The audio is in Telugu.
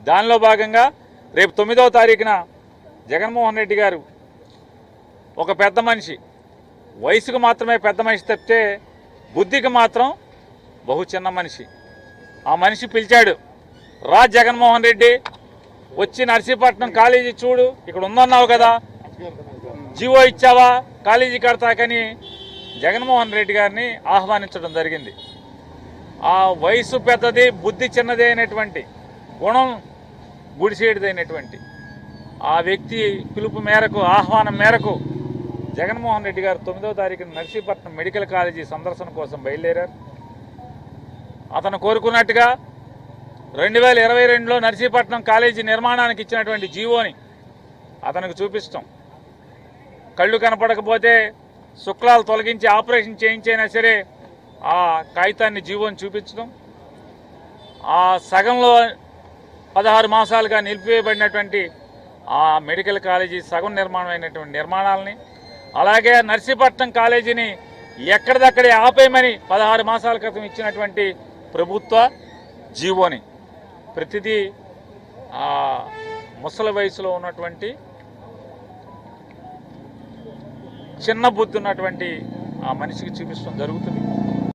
దానిలో భాగంగా రేపు 9వ తారీఖున జగన్మోహన్ రెడ్డి గారు ఒక పెద్ద మనిషి, వయసుకు మాత్రమే పెద్ద మనిషి తప్పితే బుద్ధికి మాత్రం బహు చిన్న మనిషి. ఆ మనిషి పిలిచాడు, రా జగన్మోహన్ రెడ్డి వచ్చి నర్సీపట్నం కాలేజీ చూడు, ఇక్కడ ఉందన్నావు కదా, జీవో ఇచ్చావా కాలేజీ కడతాకని జగన్మోహన్ రెడ్డి గారిని ఆహ్వానించడం జరిగింది. ఆ వయసు పెద్దది, బుద్ధి చిన్నది అయినటువంటి, గుణం గుడిసేటిదైనటువంటి ఆ వ్యక్తి పిలుపు మేరకు, ఆహ్వానం మేరకు జగన్మోహన్ రెడ్డి గారు 9వ తారీఖున నర్సీపట్నం మెడికల్ కాలేజీ సందర్శన కోసం బయలుదేరారు. అతను కోరుకున్నట్టుగా 2022లో నర్సీపట్నం కాలేజీ నిర్మాణానికి ఇచ్చినటువంటి జీవోని అతనికి చూపిస్తాం. కళ్ళు కనపడకపోతే శుక్లాలు తొలగించి ఆపరేషన్ చేయించైనా సరే ఆ కాగితాన్ని జీవోని చూపించడం, ఆ సగంలో 16 మాసాలుగా నిలిపివేయబడినటువంటి ఆ మెడికల్ కాలేజీ సగం నిర్మాణం అయినటువంటి నిర్మాణాలని, అలాగే నర్సీపట్నం కాలేజీని ఎక్కడిదక్కడే ఆపేయమని 16 మాసాల క్రితం ఇచ్చినటువంటి ప్రభుత్వ జీవోని, ప్రతిదీ ముసలి వయసులో ఉన్నటువంటి చిన్న బుద్ధి ఉన్నటువంటి ఆ మనిషికి చూపించడం జరుగుతుంది.